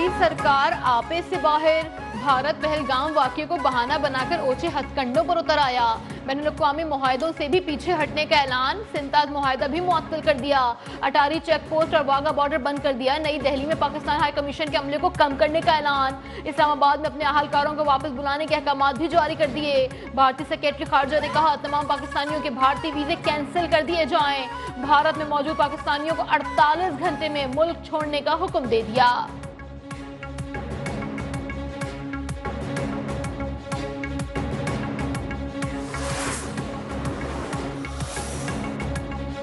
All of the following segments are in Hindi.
मोदी सरकार आपे से बाहर, भारत पहलगाम वाकये को बहाना बनाकर ओछे हथकंडों पर उतर आया। बैनुल-अक़वामी मुआहदों से भी पीछे हटने का ऐलान, सिंताज मुआहदा भी मुअत्तल कर दिया। अटारी चेक पोस्ट और वाघा बॉर्डर बंद कर दिया। नई दिल्ली में पाकिस्तान हाई कमीशन के अमले को कम करने का ऐलान। इस्लामाबाद में अपने अहलकारों को वापस बुलाने के अहकाम भी जारी कर दिए। भारतीय सेक्रेटरी खारजा ने कहा, तमाम पाकिस्तानियों के भारतीय वीजे कैंसिल कर दिए जाएं। भारत में मौजूद पाकिस्तानियों को 48 घंटे में मुल्क छोड़ने का हुक्म दे दिया।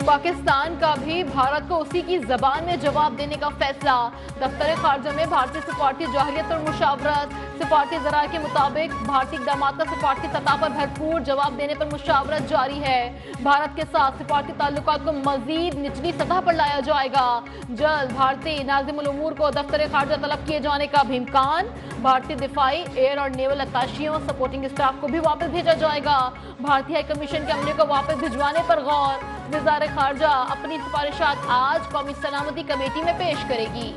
पाकिस्तान का भी भारत को उसी की जबान में जवाब देने का फैसला। दफ्तर खारजा में भारतीय सफारती जाहिरियत और मुशावरत। सफारती ज़राए के मुताबिक भारतीय इक़दामात का सफारती सतह पर भरपूर जवाब देने पर मुशावरत जारी है। भारत के साथ सफारती ताल्लुकात को मजीद निचली सतह पर लाया जाएगा। जल्द भारतीय नाज़िमुल उमूर को दफ्तर खारजा तलब किए जाने का भी इम्कान। भारतीय दिफाई, एयर और नेवल अत्ताशियों, सपोर्टिंग स्टाफ को भी वापस भेजा जाएगा। भारतीय हाई कमीशन के अमले को वापस भिजवाने पर गौर। वज़ारत खारजा अपनी सिफारिशात आज कौमी सलामती कमेटी में पेश करेगी।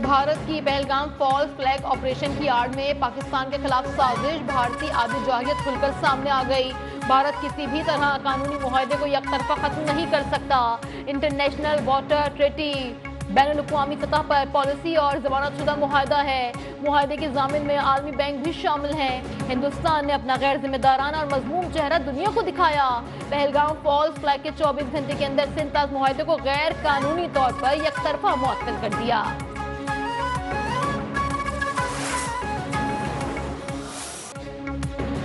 भारत की पहलगाम फॉल्स फ्लैग ऑपरेशन की आड़ में पाकिस्तान के खिलाफ साजिश, भारतीय आबी जाहिरियत खुलकर सामने आ गई। भारत किसी भी तरह कानूनी मुआहदे को यकतरफा खत्म नहीं कर सकता। इंटरनेशनल वाटर ट्रीटी बैनुल-अक़वामी सतह पर पॉलिसी और ज़मानतशुदा मुआहदा है। मुआहदे के ज़ामिन में आलमी बैंक भी शामिल हैं। हिंदुस्तान ने अपना गैर जिम्मेदाराना और मज़मूम चेहरा दुनिया को दिखाया। पहलगाम फॉल्स फ्लैग के 24 घंटे के अंदर सिंताज मुआहदे को गैर कानूनी तौर पर यकतरफा मुअत्तल कर दिया।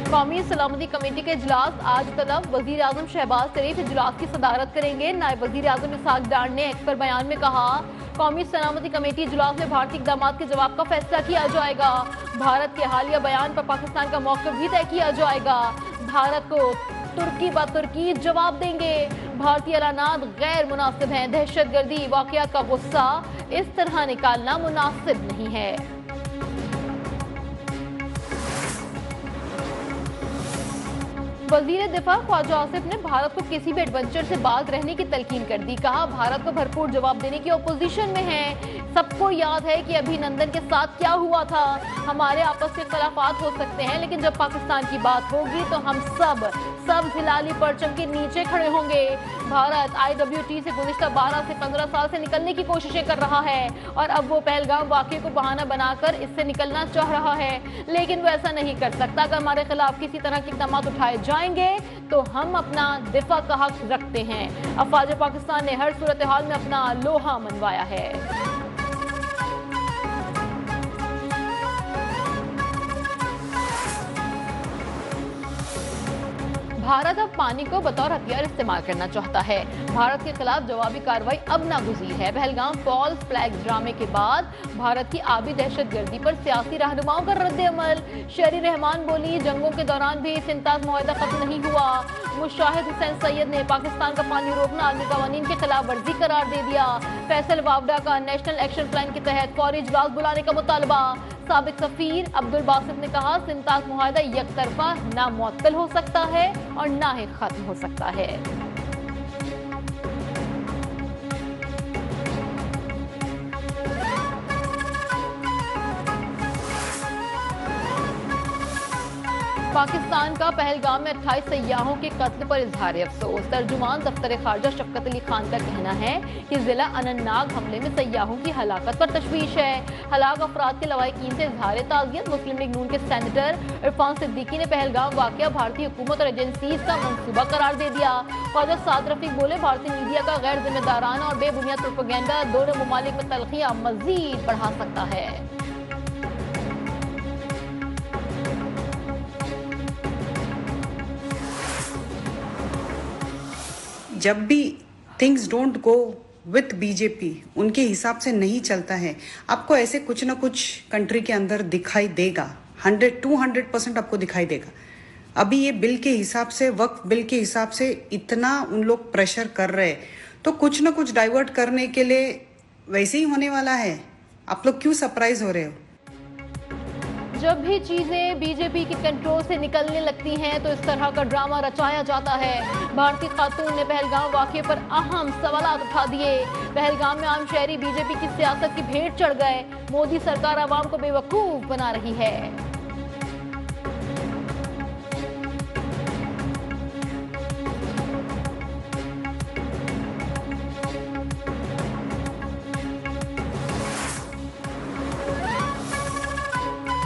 कौमी सलामती कमेटी के इजलास आज तलब, वजीर आजम शहबाज शरीफ इजलास की सदारत करेंगे। नायब वजीर आजम इसहाक डार ने एक पर बयान में कहा, कौमी सलामती कमेटी इजलास में भारतीय इक़दामात के जवाब का फैसला किया जाएगा। भारत के हालिया बयान पर पाकिस्तान का मौक़िफ़ भी तय किया जाएगा। भारत को तुर्की ब तुर्की जवाब देंगे। भारतीय ऐलानात गैर मुनासिब हैं। दहशतगर्दी वाक़यात का गुस्सा इस तरह निकालना मुनासिब नहीं है। वजीर दिफा ख्वाजा आसिफ ने भारत को किसी भी एडवेंचर से बाज रहने की तलकीन कर दी। कहा, भारत को भरपूर जवाब देने की अपोजिशन में है। सबको याद है कि अभिनंदन के साथ क्या हुआ था। हमारे आपस में इख्तलाफात हो सकते हैं, लेकिन जब पाकिस्तान की बात होगी तो हम सब हिलाली परचम के नीचे खड़े होंगे। भारत IWT से गुज़िश्ता 12 से 15 साल से निकलने की कोशिशें कर रहा है और अब वो पहलगाम वाक़ये को बहाना बनाकर इससे निकलना चाह रहा है, लेकिन वो ऐसा नहीं कर सकता। अगर हमारे खिलाफ किसी तरह के इक़दाम उठाए जाएंगे तो हम अपना दिफा का हक रखते हैं। अफ़वाज पाकिस्तान ने हर सूरत हाल में अपना लोहा मनवाया है। भारत अब पानी को बतौर हथियार इस्तेमाल करना चाहता है। भारत के खिलाफ जवाबी कार्रवाई अब नागुज़ीर है। पहलगाम फॉल्स फ्लैग ड्रामे के बाद भारत की आबी दहशतगर्दी पर सियासी रहनुमाओं का रद्द-ए-अमल। शहरी रहमान बोली, जंगों के दौरान भी सिंताज मुआहदा खत्म नहीं हुआ। मुशाहिद हुसैन सैयद ने पाकिस्तान का पानी रोकना आलमी कवानीन की खिलाफ वर्जी करार दे दिया। फैसल वावडा का नेशनल एक्शन प्लान के तहत फौरी इजलास बुलाने का मुतालबा। साबिक सफीर अब्दुल बासित ने कहा, सिंताज मुआहदा यकतरफा ना मुअत्तल हो सकता है और ना ही खत्म हो सकता है। पाकिस्तान का पहलगाम में 28 सय्याहों के कत्ल पर इजहार अफसोस। तर्जुमान दफ्तर खारजा शफकत अली खान का कहना है कि जिला अनंतनाग हमले में सय्याहों की हलाकत पर तशवीश है। हलाक अफराद के लवाहिकीन से इजहार ताज़ियत। मुस्लिम लीग नून के सेनेटर इरफान सिद्दीकी ने पहलगाम वाक़या भारतीय हुकूमत और एजेंसीज का मंसूबा करार दे दिया। ख्वाजा साद रफीक बोले, भारतीय मीडिया का गैर जिम्मेदाराना और बेबुनियाद प्रोपेगेंडा दोनों ममालिक में तलखियां मजीद बढ़ा सकता है। जब भी things don't go with BJP उनके हिसाब से नहीं चलता है, आपको ऐसे कुछ ना कुछ कंट्री के अंदर दिखाई देगा। 100-200% आपको दिखाई देगा। अभी ये बिल के हिसाब से, वक्फ बिल के हिसाब से इतना उन लोग प्रेशर कर रहे हैं, तो कुछ ना कुछ डाइवर्ट करने के लिए वैसे ही होने वाला है। आप लोग क्यों सरप्राइज हो रहे हो? जब भी चीजें बीजेपी के कंट्रोल से निकलने लगती हैं तो इस तरह का ड्रामा रचाया जाता है। भारतीय खातून ने पहलगाम वाकये पर अहम सवाल उठा दिए। पहलगाम में आम शहरी बीजेपी की सियासत की भेंट चढ़ गए। मोदी सरकार आवाम को बेवकूफ बना रही है।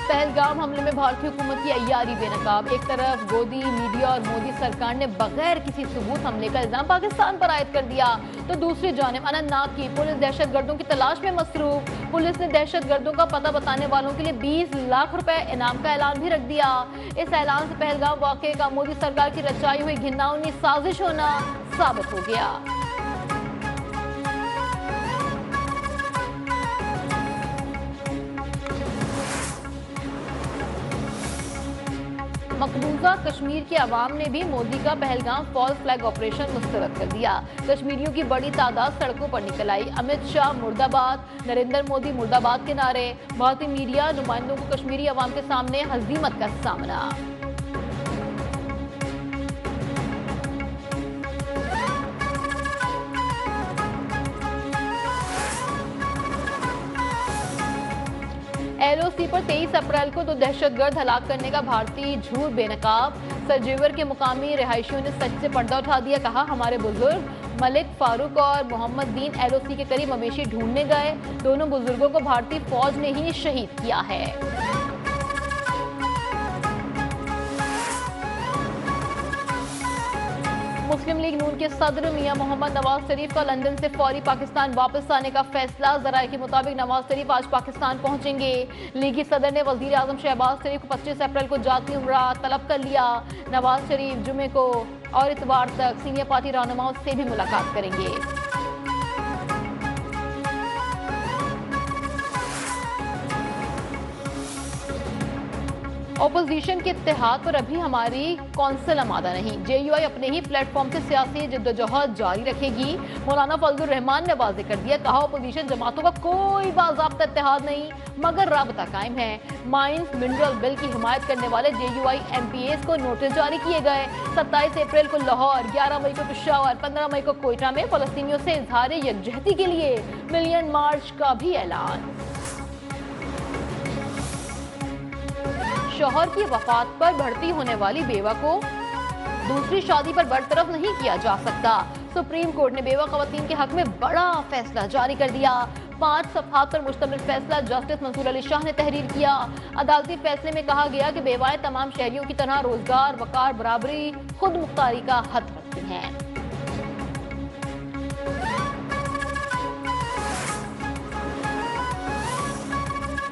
पहलगाम हमले में भारतीय हुकूमत की अय्यारी बेनकाब। एक तरफ गोदी मीडिया और मोदी सरकार ने बगैर किसी सबूत हमले का इल्जाम पाकिस्तान पर आयद कर दिया, तो दूसरी जानिब अनंतनाग की पुलिस दहशतगर्दों की तलाश में मसरूफ। पुलिस ने दहशतगर्दों का पता बताने वालों के लिए 20 लाख रुपए इनाम का ऐलान भी रख दिया। इस ऐलान से पहलगाम वाकये का मोदी सरकार की रचाई हुई घिनौनी साजिश होना साबित हो गया। मकबूजा कश्मीर के अवाम ने भी मोदी का पहलगाम फॉल्स फ्लैग ऑपरेशन मुस्तरद कर दिया। कश्मीरियों की बड़ी तादाद सड़कों पर निकल आई। अमित शाह मुर्दाबाद, नरेंद्र मोदी मुर्दाबाद के नारे। भारतीय मीडिया नुमाइंदों को कश्मीरी अवाम के सामने हजीमत का सामना। एलओसी पर 23 अप्रैल को 2 दहशतगर्द हलाक करने का भारतीय झूठ बेनकाब। सरजेवर के मुकामी रिहायशियों ने सच से पर्दा उठा दिया। कहा, हमारे बुजुर्ग मलिक फारूक और मोहम्मद दीन एलओसी के करीब मवेशी ढूंढने गए। दोनों बुजुर्गों को भारतीय फौज ने ही शहीद किया है। मुस्लिम लीग नून के सदर मियां मोहम्मद नवाज शरीफ का लंदन से फौरी पाकिस्तान वापस आने का फैसला। जराये के मुताबिक नवाज शरीफ आज पाकिस्तान पहुंचेंगे। लीगी सदर ने वजीर आजम शहबाज शरीफ को 25 अप्रैल को जाती उम्रा तलब कर लिया। नवाज शरीफ जुमे को और इतवार तक सीनियर पार्टी रहनुमाओं से भी मुलाकात करेंगे। ऑपोजिशन के इत्तेहाद पर अभी हमारी कौंसिल आमादा नहीं। जेयूआई अपने ही प्लेटफॉर्म से सियासी जद्दोजहद जारी रखेगी। मौलाना फजलुर रहमान ने वाजे कर दिया। कहा, ऑपोजिशन जमातों का कोई बाज़ाब्ता इत्तेहाद नहीं मगर राबता कायम है। माइंस मिनरल बिल की हिमायत करने वाले जेयूआई एमपीएस को नोटिस जारी किए गए। 27 अप्रैल को लाहौर, 11 मई को पेशावर, 15 मई को कोयटा में फलस्तीनियों से इजहार यकजहती के लिए मिलियन मार्च का भी ऐलान। शौहर की वफात पर भर्ती होने वाली बेवा को दूसरी शादी पर बरतरफ नहीं किया जा सकता। सुप्रीम कोर्ट ने बेवा खवातीन के हक में बड़ा फैसला जारी कर दिया। 5 सफ़हात पर मुश्तमिल फैसला जस्टिस मंसूर अली शाह ने तहरीर किया। अदालती फैसले में कहा गया कि बेवाएं तमाम शहरियों की तरह रोजगार, वकार, बराबरी, खुद मुख्तारी का हक रखती हैं।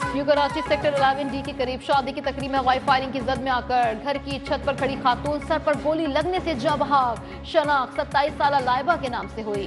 न्यू कराची सेक्टर 11D के करीब शादी की तकरीब में हवाई फायरिंग की जद में आकर घर की छत पर खड़ी खातून सर पर गोली लगने से जाँ बहक। शनाख्त 27 साला लाइबा के नाम से हुई।